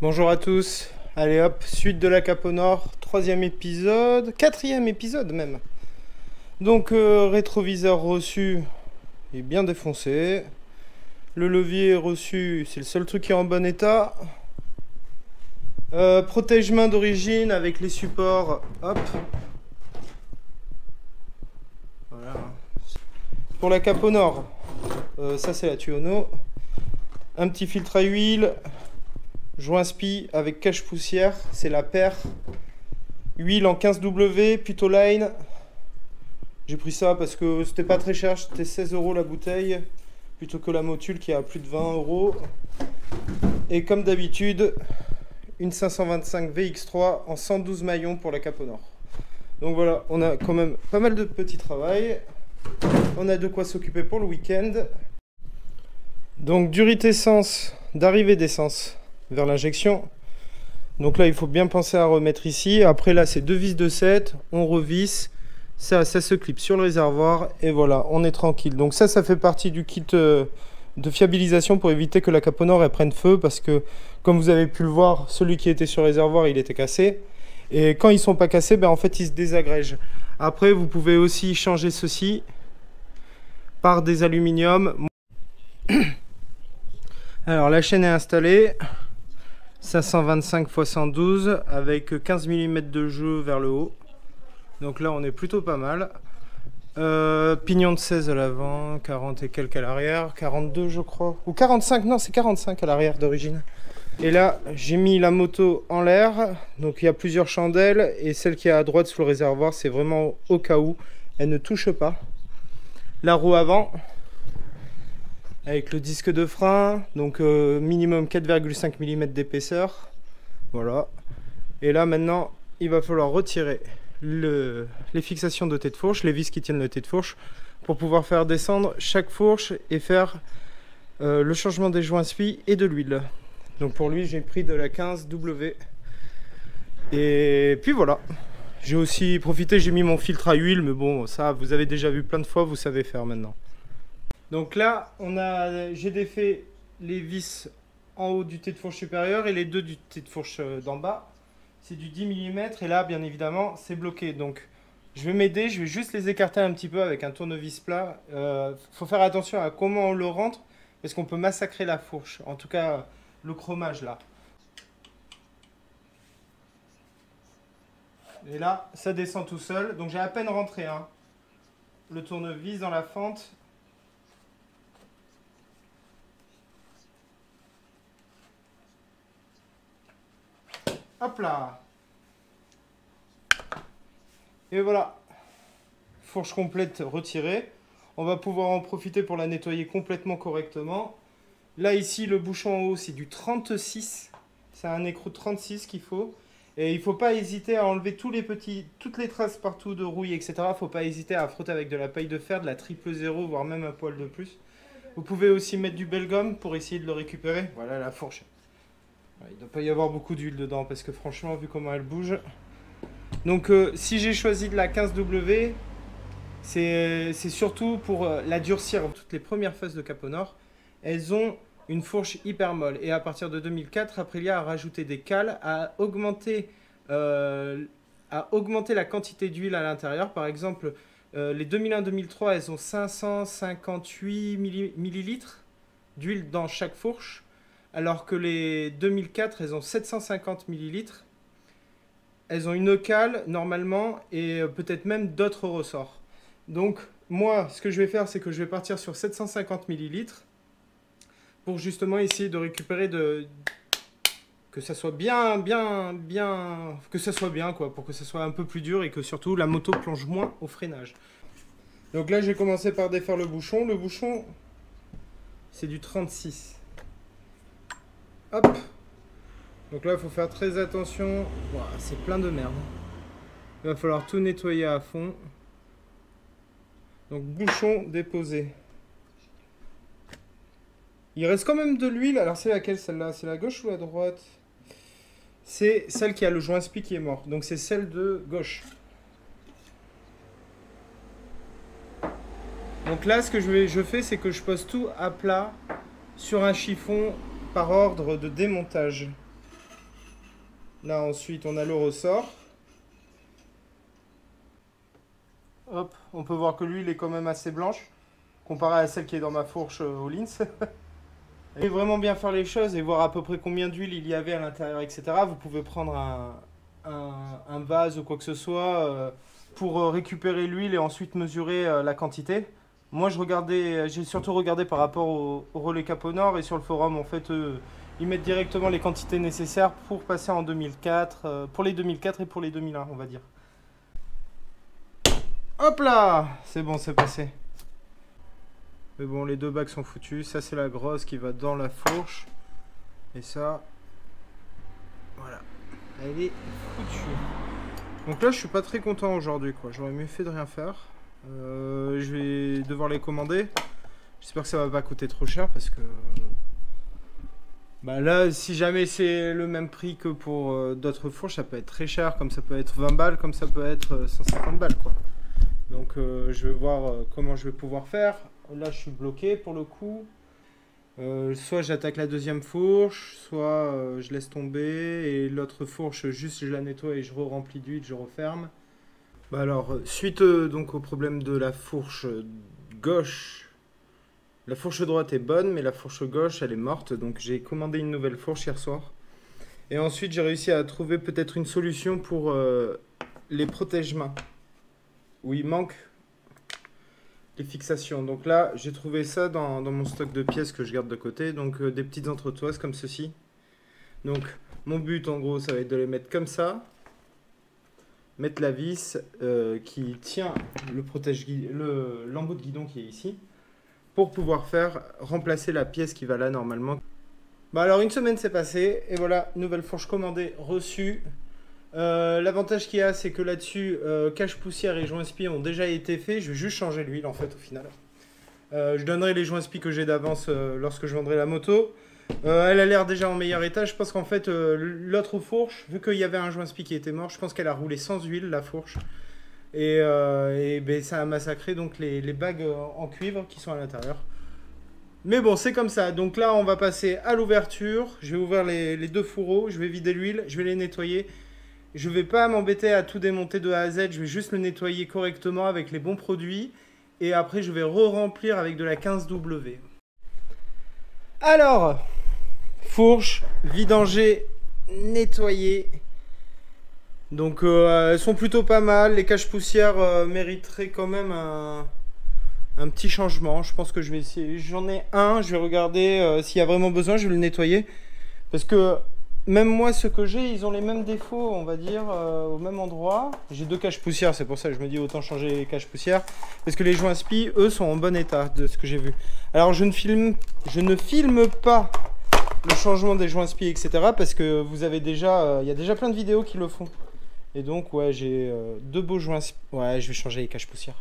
Bonjour à tous, allez hop, suite de la Cape au Nord, troisième épisode, quatrième épisode même. Donc rétroviseur reçu est bien défoncé, le levier reçu c'est le seul truc qui est en bon état. Protège-main d'origine avec les supports, hop. Voilà. Pour la Cape au Nord, ça c'est la tuyauneau, un petit filtre à huile. Joint spi avec cache poussière, c'est la paire. Huile en 15W, Putoline. J'ai pris ça parce que c'était pas très cher, c'était 16 € la bouteille, plutôt que la Motul qui est à plus de 20 €. Et comme d'habitude, une 525 VX3 en 112 maillons pour la Cape au Nord. Donc voilà, on a quand même pas mal de petits travail. On a de quoi s'occuper pour le week-end. Donc durite essence, d'arrivée d'essence vers l'injection. Donc là il faut bien penser à remettre ici. Après là c'est deux vis de 7, on revisse, ça se clip sur le réservoir et voilà, on est tranquille. Donc ça fait partie du kit de fiabilisation pour éviter que la Cape au Nord elle prenne feu, parce que comme vous avez pu le voir, celui qui était sur le réservoir il était cassé, et quand ils sont pas cassés, ben en fait ils se désagrègent. Après vous pouvez aussi changer ceci par des aluminium. Alors la chaîne est installée, 525 x 112 avec 15 mm de jeu vers le haut. Donc là on est plutôt pas mal. Pignon de 16 à l'avant, 40 et quelques à l'arrière, 42 je crois. Ou 45, non c'est 45 à l'arrière d'origine. Et là j'ai mis la moto en l'air. Donc il y a plusieurs chandelles. Et celle qui est à droite sous le réservoir, c'est vraiment au cas où. Elle ne touche pas. La roue avant, avec le disque de frein, donc minimum 4,5 mm d'épaisseur. Voilà. Et là maintenant il va falloir retirer les fixations de tête fourche, les vis qui tiennent le tête fourche, pour pouvoir faire descendre chaque fourche et faire le changement des joints spi et de l'huile. Donc pour lui j'ai pris de la 15W. Et puis voilà, j'ai aussi profité, j'ai mis mon filtre à huile, mais bon ça vous avez déjà vu plein de fois, vous savez faire maintenant. Donc là, j'ai défait les vis en haut du tête-fourche supérieur et les deux du tête-fourche d'en bas. C'est du 10 mm et là, bien évidemment, c'est bloqué. Donc, je vais m'aider, je vais juste les écarter un petit peu avec un tournevis plat. Faut faire attention à comment on le rentre, parce qu'on peut massacrer la fourche. En tout cas, le chromage là. Et là, ça descend tout seul. Donc, j'ai à peine rentré le tournevis dans la fente. Hop là. Et voilà. Fourche complète retirée. On va pouvoir en profiter pour la nettoyer complètement correctement. Là, ici, le bouchon en haut, c'est du 36. C'est un écrou 36 qu'il faut. Et il ne faut pas hésiter à enlever toutes les traces partout de rouille, etc. Il ne faut pas hésiter à frotter avec de la paille de fer, de la 000, voire même un poil de plus. Vous pouvez aussi mettre du belgum pour essayer de le récupérer. Voilà la fourche. Il ne doit pas y avoir beaucoup d'huile dedans parce que franchement, vu comment elle bouge. Donc si j'ai choisi de la 15W, c'est surtout pour la durcir. Toutes les premières phases de Cape au Nord, elles ont une fourche hyper molle. Et à partir de 2004, Aprilia a rajouté des cales, à augmenter la quantité d'huile à l'intérieur. Par exemple, les 2001-2003, elles ont 558 millilitres d'huile dans chaque fourche, alors que les 2004, elles ont 750 millilitres. Elles ont une cale normalement et peut-être même d'autres ressorts. Donc moi, ce que je vais faire, c'est que je vais partir sur 750 millilitres pour justement essayer de récupérer que ça soit que ça soit bien quoi, pour que ça soit un peu plus dur et que surtout la moto plonge moins au freinage. Donc là, j'ai commencé par défaire le bouchon. Le bouchon, c'est du 36. Hop. Donc là, il faut faire très attention. Wow, c'est plein de merde. Il va falloir tout nettoyer à fond. Donc bouchon déposé. Il reste quand même de l'huile. Alors c'est laquelle celle-là? C'est la gauche ou la droite? C'est celle qui a le joint spi qui est mort. Donc c'est celle de gauche. Donc là, ce que je fais, c'est que je pose tout à plat sur un chiffon par ordre de démontage. Là ensuite on a le ressort. Hop, on peut voir que l'huile est quand même assez blanche, comparée à celle qui est dans ma fourche au Lindt. Et vraiment bien faire les choses et voir à peu près combien d'huile il y avait à l'intérieur, etc. Vous pouvez prendre un vase ou quoi que ce soit pour récupérer l'huile et ensuite mesurer la quantité. Moi j'ai surtout regardé par rapport au relais Caponor, et sur le forum en fait ils mettent directement les quantités nécessaires pour passer en 2004, pour les 2004 et pour les 2001 on va dire. Hop là, c'est bon, c'est passé. Mais bon, les deux bacs sont foutus. Ça, c'est la grosse qui va dans la fourche. Et ça, voilà, elle est foutue. Donc là, je suis pas très content aujourd'hui, quoi. J'aurais mieux fait de rien faire. Je vais devoir les commander. J'espère que ça va pas coûter trop cher parce que... Bah là, si jamais c'est le même prix que pour d'autres fourches, ça peut être très cher. Comme ça peut être 20 balles, comme ça peut être 150 balles, quoi. Donc je vais voir comment je vais pouvoir faire. Là je suis bloqué pour le coup. Soit j'attaque la deuxième fourche, soit je laisse tomber. Et l'autre fourche, juste je la nettoie et je re-remplis d'huile, je referme. Bah alors, suite donc au problème de la fourche gauche, la fourche droite est bonne, mais la fourche gauche elle est morte. Donc j'ai commandé une nouvelle fourche hier soir. Et ensuite j'ai réussi à trouver peut-être une solution pour les protège-mains, où il manque les fixations. Donc là, j'ai trouvé ça dans mon stock de pièces que je garde de côté. Donc des petites entretoises comme ceci. Donc mon but en gros, ça va être de les mettre comme ça. Mettre la vis qui tient l'embout de guidon qui est ici. Pour pouvoir remplacer la pièce qui va là normalement. Bah alors une semaine s'est passée. Et voilà, nouvelle fourche commandée, reçue. L'avantage qu'il y a, c'est que là-dessus, cache poussière et joint spi ont déjà été faits. Je vais juste changer l'huile en fait au final. Je donnerai les joints spi que j'ai d'avance lorsque je vendrai la moto. Elle a l'air déjà en meilleur état. Je pense qu'en fait, l'autre fourche, vu qu'il y avait un joint spi qui était mort, je pense qu'elle a roulé sans huile la fourche. Et ben, ça a massacré donc les bagues en cuivre qui sont à l'intérieur. Mais bon, c'est comme ça. Donc là, on va passer à l'ouverture. Je vais ouvrir les deux fourreaux. Je vais vider l'huile. Je vais les nettoyer. Je ne vais pas m'embêter à tout démonter de A à Z, je vais juste le nettoyer correctement avec les bons produits. Et après, je vais re-remplir avec de la 15W. Alors, fourche, vidanger, nettoyer. Donc, elles sont plutôt pas mal. Les caches poussières mériteraient quand même un petit changement. Je pense que je vais essayer. J'en ai un, je vais regarder s'il y a vraiment besoin, je vais le nettoyer. Parce que... Même moi, ceux que j'ai, ils ont les mêmes défauts, on va dire, au même endroit. J'ai deux caches poussières, c'est pour ça que je me dis autant changer les caches poussières. Parce que les joints spi, eux, sont en bon état, de ce que j'ai vu. Alors, je ne filme pas le changement des joints spi, etc. Parce que vous avez déjà, il y a déjà plein de vidéos qui le font. Et donc, ouais, j'ai deux beaux joints spi. Ouais, je vais changer les caches poussières.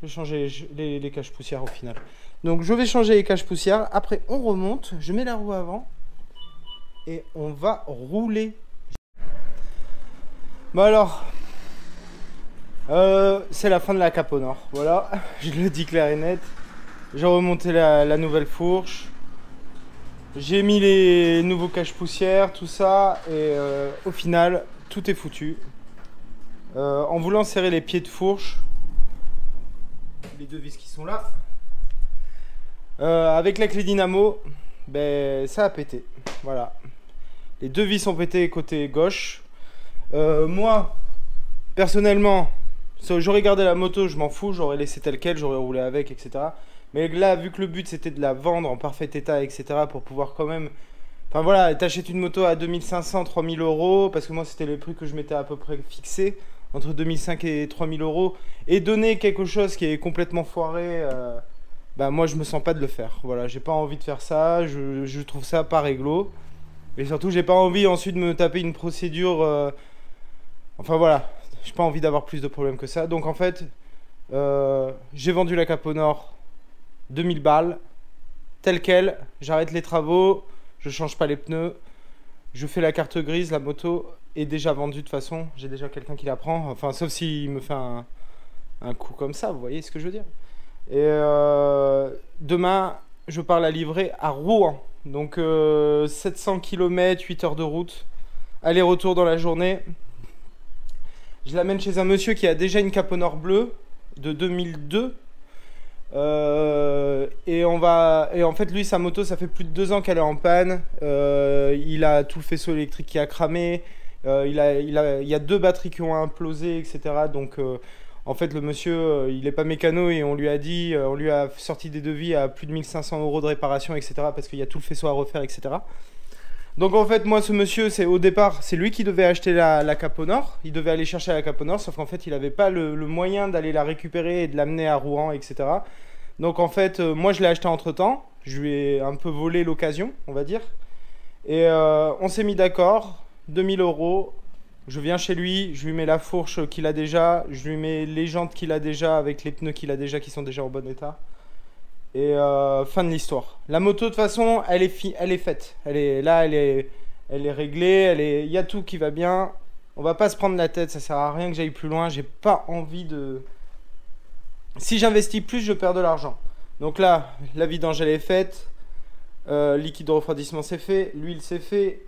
Je vais changer les caches poussières au final. Donc, je vais changer les caches poussières. Après, on remonte. Je mets la roue avant. Et on va rouler. Bon alors, c'est la fin de la Caponor. Voilà, je le dis clair et net. J'ai remonté la nouvelle fourche. J'ai mis les nouveaux caches poussières, tout ça. Et au final, tout est foutu. En voulant serrer les pieds de fourche, les deux vis qui sont là, avec la clé dynamo, ben, ça a pété. Voilà. Les deux vis ont pété côté gauche. Moi, personnellement, j'aurais gardé la moto, je m'en fous, j'aurais laissé tel quel, j'aurais roulé avec, etc. Mais là, vu que le but c'était de la vendre en parfait état, etc., pour pouvoir quand même... Enfin voilà, t'achètes une moto à 2500, 3000 euros, parce que moi c'était les prix que je m'étais à peu près fixé, entre 2005 et 3000 euros, et donner quelque chose qui est complètement foiré, bah moi je me sens pas de le faire. Voilà, j'ai pas envie de faire ça, je trouve ça pas réglo. Et surtout, j'ai pas envie ensuite de me taper une procédure. Enfin voilà, j'ai pas envie d'avoir plus de problèmes que ça. Donc en fait, j'ai vendu la Caponor 2000 balles, telle quelle. J'arrête les travaux, je change pas les pneus, je fais la carte grise. La moto est déjà vendue de toute façon. J'ai déjà quelqu'un qui la prend. Enfin, sauf s'il me fait un coup comme ça, vous voyez ce que je veux dire. Et demain, je pars la livrer à Rouen. Donc 700 km, 8 heures de route aller-retour dans la journée. Je l'amène chez un monsieur qui a déjà une Cape au Nord bleue de 2002. Et en fait, lui, sa moto, ça fait plus de 2 ans qu'elle est en panne. Il a tout le faisceau électrique qui a cramé. Il y a 2 batteries qui ont implosé, etc. Donc, en fait, le monsieur, il n'est pas mécano et on lui a sorti des devis à plus de 1500 € de réparation, etc. Parce qu'il y a tout le faisceau à refaire, etc. Donc en fait, moi, ce monsieur, au départ, c'est lui qui devait acheter la Cape au Nord. Il devait aller chercher la Cape au Nord, sauf qu'en fait, il n'avait pas le moyen d'aller la récupérer et de l'amener à Rouen, etc. Donc en fait, moi, je l'ai acheté entre-temps. Je lui ai un peu volé l'occasion, on va dire. Et on s'est mis d'accord, 2000 €. Je viens chez lui, je lui mets la fourche qu'il a déjà, je lui mets les jantes qu'il a déjà avec les pneus qu'il a déjà qui sont déjà en bon état. Et fin de l'histoire. La moto, de toute façon, elle est faite. Elle est réglée. Il y a tout qui va bien. On va pas se prendre la tête. Ça sert à rien que j'aille plus loin. J'ai pas envie de. Si j'investis plus, je perds de l'argent. Donc là, la vidange, elle est faite. Liquide de refroidissement, c'est fait. L'huile, c'est fait.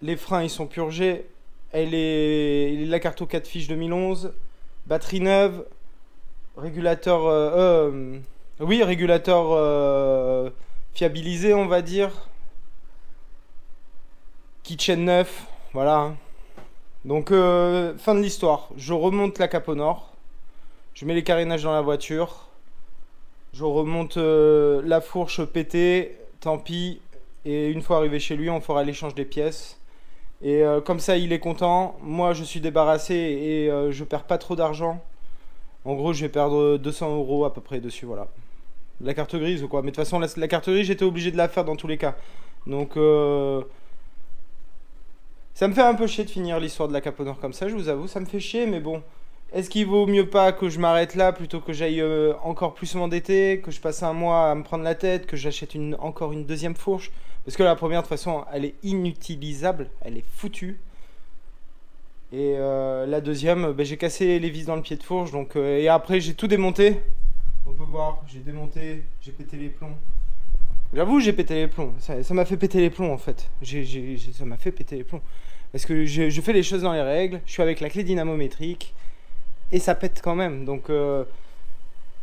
Les freins, ils sont purgés. La carte 4 fiches 2011. Batterie neuve. Régulateur. Oui, régulateur fiabilisé, on va dire. Kitchen neuf, voilà. Donc, fin de l'histoire. Je remonte la Cape au Nord. Je mets les carénages dans la voiture. Je remonte la fourche pétée. Tant pis. Et une fois arrivé chez lui, on fera l'échange des pièces. Et comme ça, il est content. Moi, je suis débarrassé et je perds pas trop d'argent. En gros, je vais perdre 200 € à peu près dessus, voilà. La carte grise ou quoi. Mais de toute façon, la carte grise, j'étais obligé de la faire dans tous les cas. Donc, ça me fait un peu chier de finir l'histoire de la Cape au Nord comme ça, je vous avoue. Ça me fait chier, mais bon. Est-ce qu'il vaut mieux pas que je m'arrête là plutôt que j'aille encore plus m'endetter, que je passe un mois à me prendre la tête, que j'achète encore une deuxième fourche? Parce que la première, de toute façon, elle est inutilisable. Elle est foutue. Et la deuxième, j'ai cassé les vis dans le pied de fourche. Donc, et après, j'ai tout démonté. On peut voir, j'ai démonté, j'ai pété les plombs. J'avoue, j'ai pété les plombs. Ça m'a fait péter les plombs en fait. Ça m'a fait péter les plombs. Parce que je fais les choses dans les règles. Je suis avec la clé dynamométrique. Et ça pète quand même. Donc,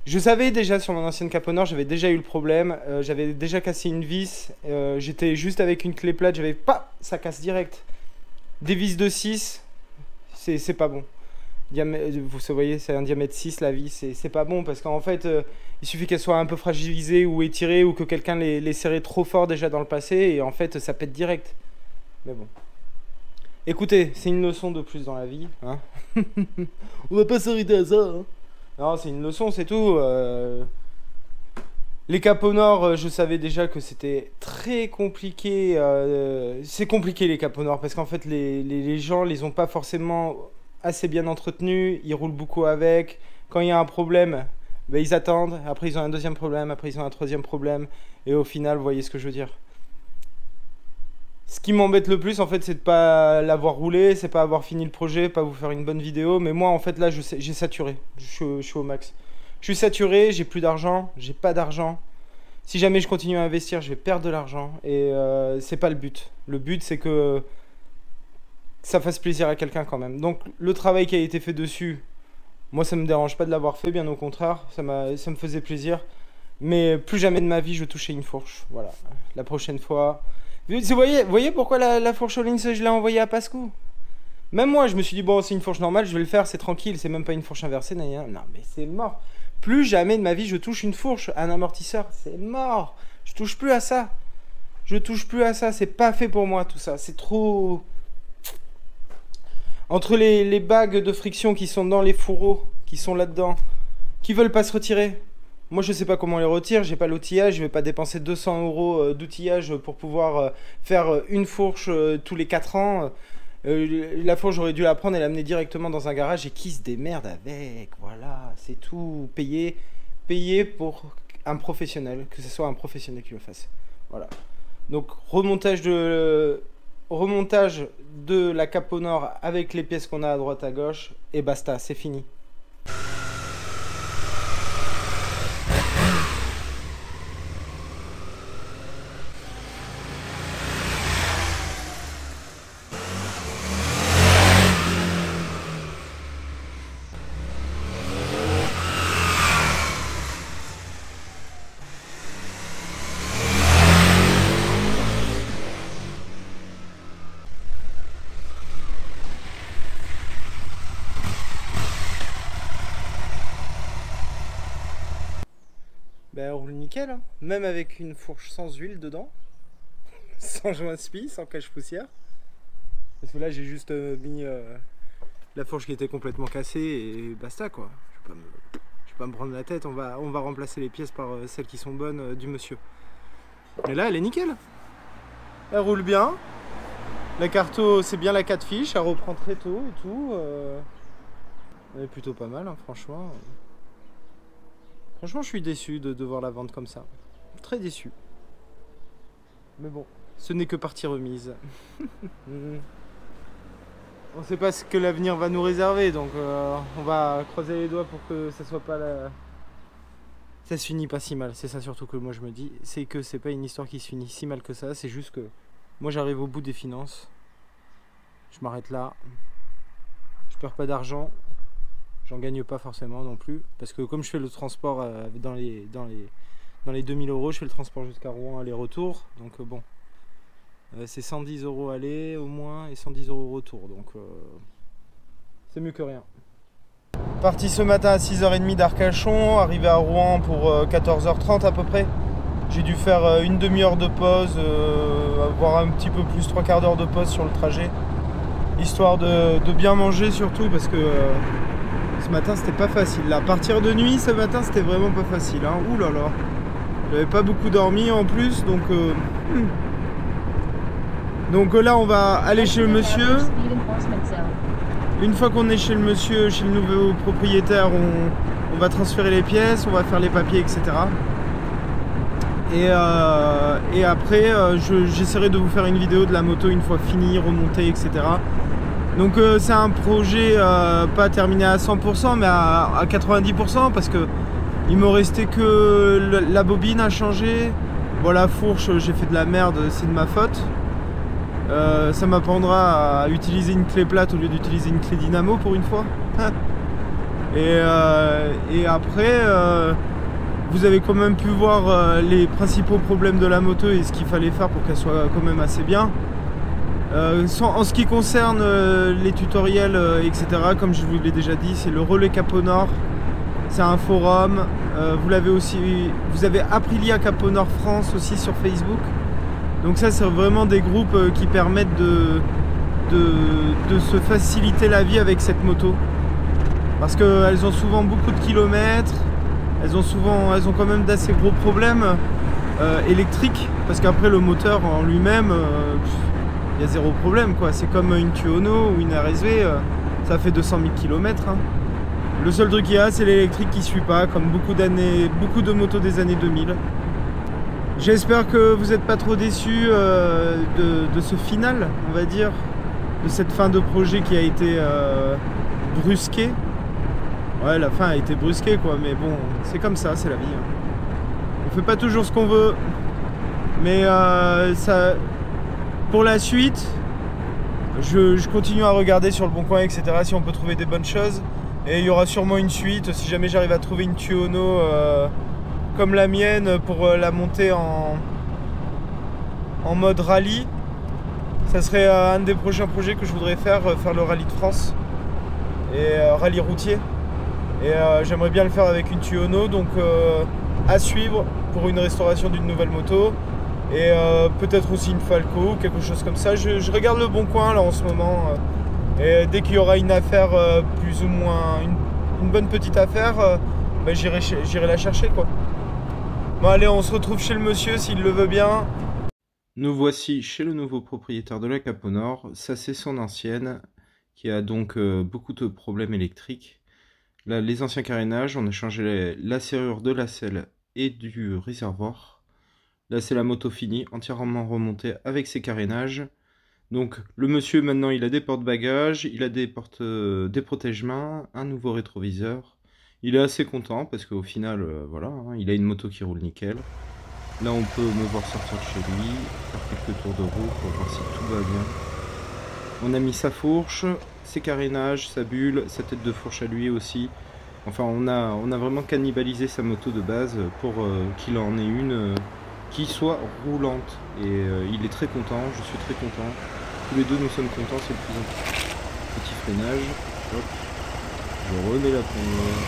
je savais déjà sur mon ancienne Cape au Nord, j'avais déjà eu le problème. J'avais déjà cassé une vis. J'étais juste avec une clé plate. J'avais pas. Ça casse direct. Des vis de 6, c'est pas bon. Vous voyez, c'est un diamètre 6 la vis, c'est pas bon parce qu'en fait, il suffit qu'elle soit un peu fragilisée ou étirée ou que quelqu'un l'ait serrée trop fort déjà dans le passé et en fait, ça pète direct. Mais bon. Écoutez, c'est une leçon de plus dans la vie. Hein. On va pas s'arrêter à ça. Hein. Non, c'est une leçon, c'est tout. Les Capes au Nord, je savais déjà que c'était très compliqué. C'est compliqué les Capes au Nord parce qu'en fait, les gens les ont pas forcément assez bien entretenus, ils roulent beaucoup avec. Quand il y a un problème, ils attendent. Après, ils ont un deuxième problème. Après, ils ont un troisième problème. Et au final, vous voyez ce que je veux dire. Ce qui m'embête le plus, en fait, c'est de pas l'avoir roulé, c'est pas avoir fini le projet, pas vous faire une bonne vidéo. Mais moi, en fait, là, j'ai saturé. Je suis au max. Je suis saturé, j'ai plus d'argent, j'ai pas d'argent. Si jamais je continue à investir, je vais perdre de l'argent. Et c'est pas le but. Le but, c'est que ça fasse plaisir à quelqu'un quand même. Donc le travail qui a été fait dessus, moi ça me dérange pas de l'avoir fait, bien au contraire, ça me faisait plaisir. Mais plus jamais de ma vie je touchais une fourche. Voilà, la prochaine fois. Vous voyez pourquoi la fourche au Lince je l'ai envoyée à Pascou? Même moi je me suis dit bon c'est une fourche normale, je vais le faire, c'est tranquille, c'est même pas une fourche inversée. Non mais c'est mort. Plus jamais de ma vie je touche une fourche, un amortisseur, c'est mort. Je touche plus à ça. Je touche plus à ça, c'est pas fait pour moi tout ça, c'est trop... Entre les bagues de friction qui sont dans les fourreaux, qui sont là-dedans, qui veulent pas se retirer. Moi, je sais pas comment on les retire, j'ai pas l'outillage, je vais pas dépenser 200 € d'outillage pour pouvoir faire une fourche tous les 4 ans. La fourche, j'aurais dû la prendre et l'amener directement dans un garage et qui se démerde avec. Voilà, c'est tout. Payer pour un professionnel, que ce soit un professionnel qui le fasse. Voilà. Donc, remontage de la Cape au Nord avec les pièces qu'on a à droite à gauche et basta, c'est fini. nickel, hein. Même avec une fourche sans huile dedans, sans joint spi, sans cache-poussière. Parce que là j'ai juste mis la fourche qui était complètement cassée et basta quoi. Je vais pas me prendre la tête, on va remplacer les pièces par celles qui sont bonnes du monsieur. Et là elle est nickel. Elle roule bien. La carto c'est bien la 4 fiches, elle reprend très tôt et tout. Elle est plutôt pas mal hein, franchement. Franchement je suis déçu de devoir la vendre comme ça. Très déçu. Mais bon, ce n'est que partie remise. On sait pas ce que l'avenir va nous réserver, donc on va croiser les doigts pour que ça soit pas la... Ça se finit pas si mal, c'est ça surtout que moi je me dis, c'est que c'est pas une histoire qui se finit si mal que ça, c'est juste que moi j'arrive au bout des finances, je m'arrête là, je perds pas d'argent, j'en gagne pas forcément non plus, parce que comme je fais le transport dans les 2000 €, je fais le transport jusqu'à Rouen aller-retour, donc bon. C'est 110 € aller au moins et 110 € retour, donc c'est mieux que rien. Parti ce matin à 6h30 d'Arcachon, arrivé à Rouen pour 14h30 à peu près. J'ai dû faire une demi-heure de pause, voire un petit peu plus, 3/4 d'heure de pause sur le trajet. Histoire de bien manger surtout parce que ce matin c'était pas facile. Là, à partir de nuit ce matin c'était vraiment pas facile. Hein. Ouh là là, j'avais pas beaucoup dormi en plus donc... Donc là on va aller chez le monsieur. Une fois qu'on est chez le monsieur, chez le nouveau propriétaire, on va transférer les pièces, on va faire les papiers, etc. Et après j'essaierai de vous faire une vidéo de la moto une fois finie, remontée, etc. Donc c'est un projet pas terminé à 100% mais à 90% parce que il me restait que la bobine à changer. Bon la fourche j'ai fait de la merde, c'est de ma faute. Ça m'apprendra à utiliser une clé plate au lieu d'utiliser une clé dynamo pour une fois. Et après, vous avez quand même pu voir les principaux problèmes de la moto et ce qu'il fallait faire pour qu'elle soit quand même assez bien. En ce qui concerne les tutoriels, etc., comme je vous l'ai déjà dit, c'est le Relais Capot Nord. C'est un forum. Vous avez Aprilia Capot Nord France aussi sur Facebook. Donc ça c'est vraiment des groupes qui permettent de se faciliter la vie avec cette moto. Parce qu'elles ont souvent beaucoup de kilomètres, elles ont quand même d'assez gros problèmes électriques. Parce qu'après le moteur en lui-même, il y a zéro problème quoi. C'est comme une Tuono ou une RSV, ça fait 200 000 km. Hein. Le seul truc qu'il y a c'est l'électrique qui suit pas, comme beaucoup de motos des années 2000. J'espère que vous n'êtes pas trop déçus de ce final, on va dire, de cette fin de projet qui a été brusquée. Ouais, la fin a été brusquée, quoi, mais bon, c'est comme ça, c'est la vie. Hein. On fait pas toujours ce qu'on veut, mais pour la suite, je continue à regarder sur le Bon Coin, etc., si on peut trouver des bonnes choses. Et il y aura sûrement une suite, si jamais j'arrive à trouver une Tuono comme la mienne pour la monter en mode rallye. Ça serait un des prochains projets que je voudrais faire le rallye de France et rallye routier. Et j'aimerais bien le faire avec une Tuono, donc à suivre pour une restauration d'une nouvelle moto et peut-être aussi une Falco ou quelque chose comme ça. Je regarde le Bon Coin là en ce moment et dès qu'il y aura une affaire plus ou moins une bonne petite affaire, bah, j'irai la chercher quoi. Bon allez, on se retrouve chez le monsieur s'il le veut bien. Nous voici chez le nouveau propriétaire de la Capot Nord. Ça c'est son ancienne qui a donc beaucoup de problèmes électriques. Là les anciens carénages, on a changé la serrure de la selle et du réservoir. Là c'est la moto finie, entièrement remontée avec ses carénages. Donc le monsieur maintenant il a des porte-bagages, il a des protège-mains, un nouveau rétroviseur. Il est assez content parce qu'au final, voilà, hein, il a une moto qui roule nickel. Là, on peut me voir sortir de chez lui, faire quelques tours de roue pour voir si tout va bien. On a mis sa fourche, ses carénages, sa bulle, sa tête de fourche à lui aussi. Enfin, on a vraiment cannibalisé sa moto de base pour qu'il en ait une qui soit roulante. Et il est très content, je suis très content. Tous les deux, nous sommes contents, c'est le plus important. Petit freinage, hop. Je remets la première.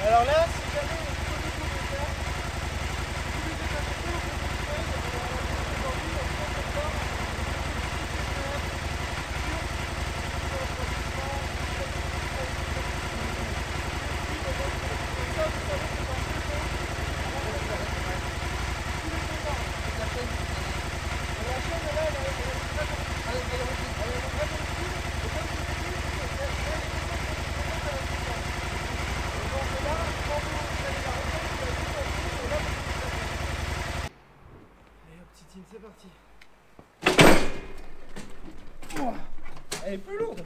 Alors là, si jamais il y a trop de choses à faire, tous les décapoteurs, on peut les faire, aujourd'hui, on peut faire ça. C'est parti. Elle est plus lourde.